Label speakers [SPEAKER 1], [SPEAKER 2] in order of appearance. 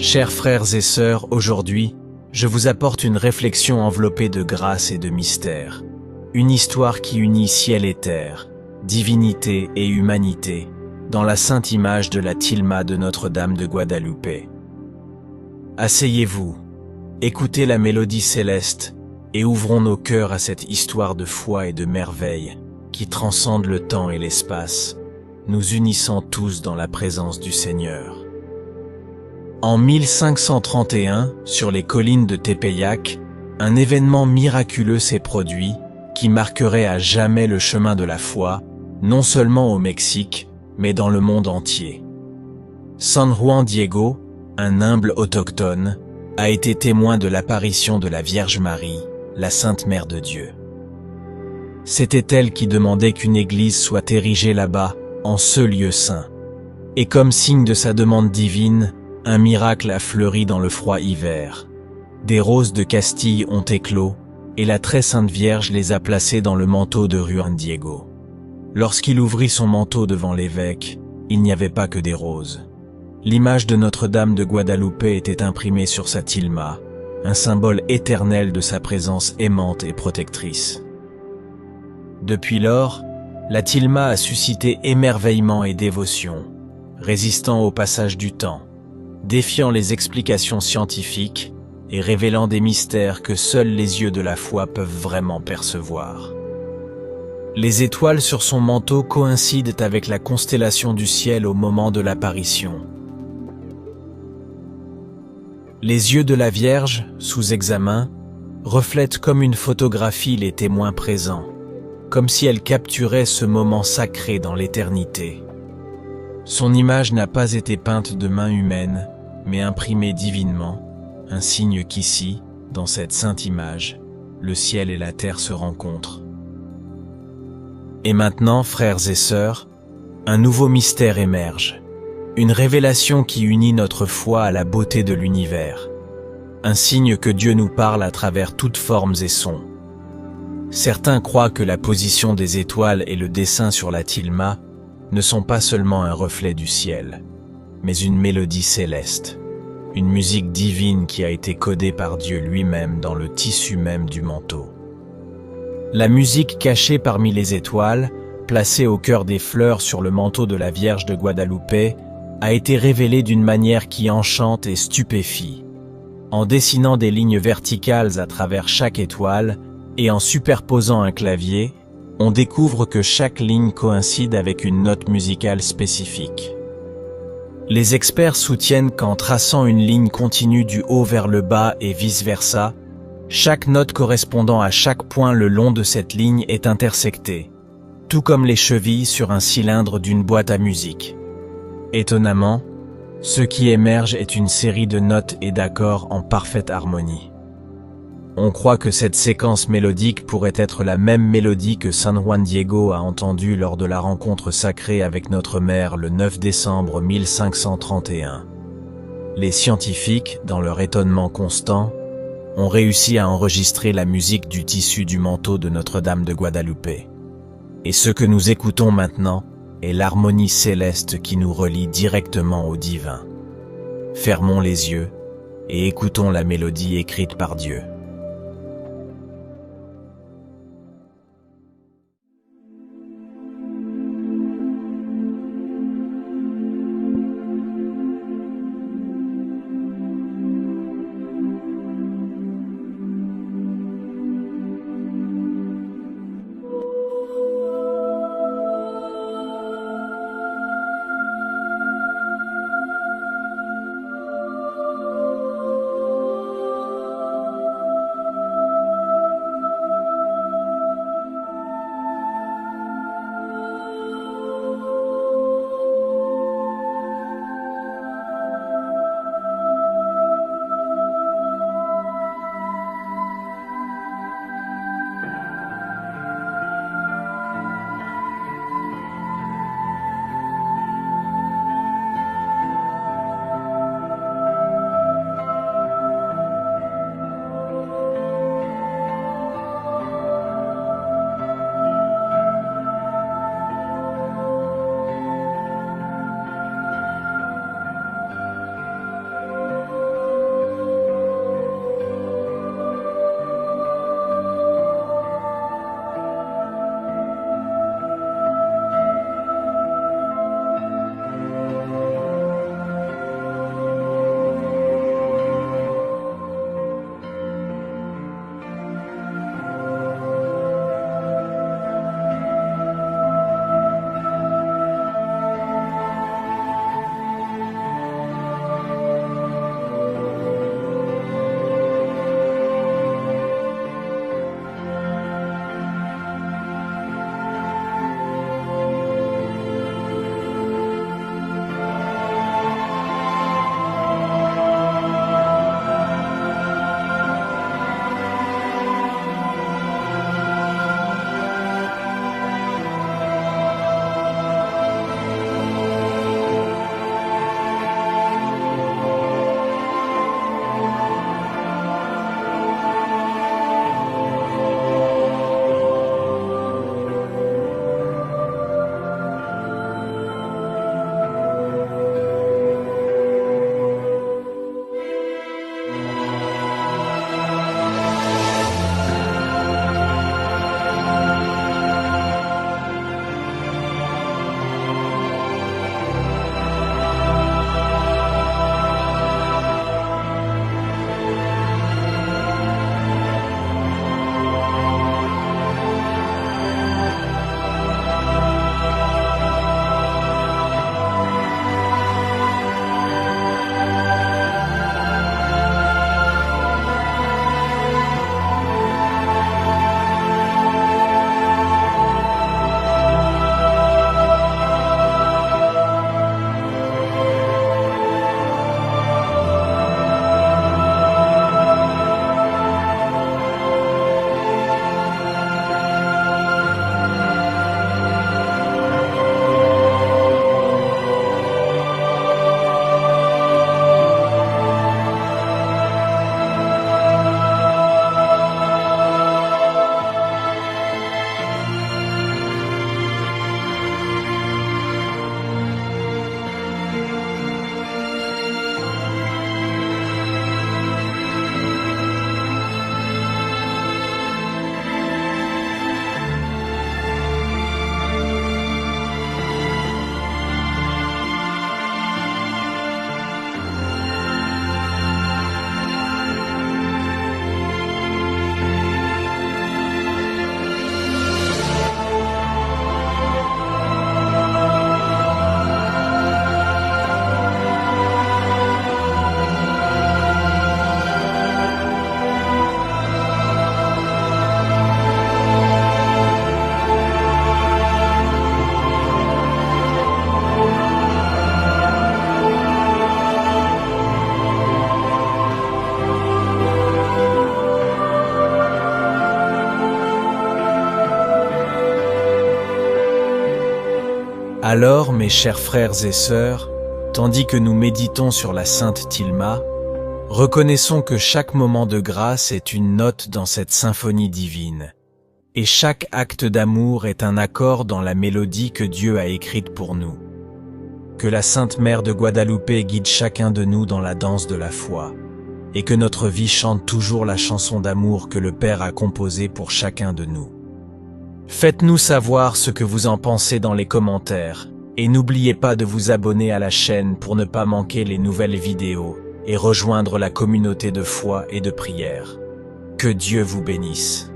[SPEAKER 1] Chers frères et sœurs, aujourd'hui, je vous apporte une réflexion enveloppée de grâce et de mystère. Une histoire qui unit ciel et terre, divinité et humanité, dans la sainte image de la tilma de Notre-Dame de Guadalupe. Asseyez-vous, écoutez la mélodie céleste et ouvrons nos cœurs à cette histoire de foi et de merveille qui transcende le temps et l'espace, nous unissant tous dans la présence du Seigneur. En 1531, sur les collines de Tepeyac, un événement miraculeux s'est produit qui marquerait à jamais le chemin de la foi, non seulement au Mexique, mais dans le monde entier. San Juan Diego, un humble autochtone, a été témoin de l'apparition de la Vierge Marie, la Sainte Mère de Dieu. C'était elle qui demandait qu'une église soit érigée là-bas, en ce lieu saint. Et comme signe de sa demande divine, un miracle a fleuri dans le froid hiver. Des roses de Castille ont éclos, et la très sainte Vierge les a placées dans le manteau de Juan Diego. Lorsqu'il ouvrit son manteau devant l'évêque, il n'y avait pas que des roses. L'image de Notre-Dame de Guadalupe était imprimée sur sa tilma, un symbole éternel de sa présence aimante et protectrice. Depuis lors, la tilma a suscité émerveillement et dévotion, résistant au passage du temps, défiant les explications scientifiques et révélant des mystères que seuls les yeux de la foi peuvent vraiment percevoir. Les étoiles sur son manteau coïncident avec la constellation du ciel au moment de l'apparition. Les yeux de la Vierge, sous examen, reflètent comme une photographie les témoins présents, comme si elle capturait ce moment sacré dans l'éternité. Son image n'a pas été peinte de main humaine, mais imprimée divinement, un signe qu'ici, dans cette sainte image, le ciel et la terre se rencontrent. Et maintenant, frères et sœurs, un nouveau mystère émerge, une révélation qui unit notre foi à la beauté de l'univers, un signe que Dieu nous parle à travers toutes formes et sons. Certains croient que la position des étoiles et le dessin sur la tilma ne sont pas seulement un reflet du ciel, mais une mélodie céleste, une musique divine qui a été codée par Dieu lui-même dans le tissu même du manteau. La musique cachée parmi les étoiles, placée au cœur des fleurs sur le manteau de la Vierge de Guadalupe, a été révélée d'une manière qui enchante et stupéfie. En dessinant des lignes verticales à travers chaque étoile et en superposant un clavier, on découvre que chaque ligne coïncide avec une note musicale spécifique. Les experts soutiennent qu'en traçant une ligne continue du haut vers le bas et vice-versa, chaque note correspondant à chaque point le long de cette ligne est intersectée, tout comme les chevilles sur un cylindre d'une boîte à musique. Étonnamment, ce qui émerge est une série de notes et d'accords en parfaite harmonie. On croit que cette séquence mélodique pourrait être la même mélodie que San Juan Diego a entendue lors de la rencontre sacrée avec notre mère le 9 décembre 1531. Les scientifiques, dans leur étonnement constant, ont réussi à enregistrer la musique du tissu du manteau de Notre-Dame de Guadalupe. Et ce que nous écoutons maintenant est l'harmonie céleste qui nous relie directement au divin. Fermons les yeux et écoutons la mélodie écrite par Dieu. Alors, mes chers frères et sœurs, tandis que nous méditons sur la Sainte Tilma, reconnaissons que chaque moment de grâce est une note dans cette symphonie divine, et chaque acte d'amour est un accord dans la mélodie que Dieu a écrite pour nous. Que la Sainte Mère de Guadeloupe guide chacun de nous dans la danse de la foi, et que notre vie chante toujours la chanson d'amour que le Père a composée pour chacun de nous. Faites-nous savoir ce que vous en pensez dans les commentaires, et n'oubliez pas de vous abonner à la chaîne pour ne pas manquer les nouvelles vidéos et rejoindre la communauté de foi et de prière. Que Dieu vous bénisse.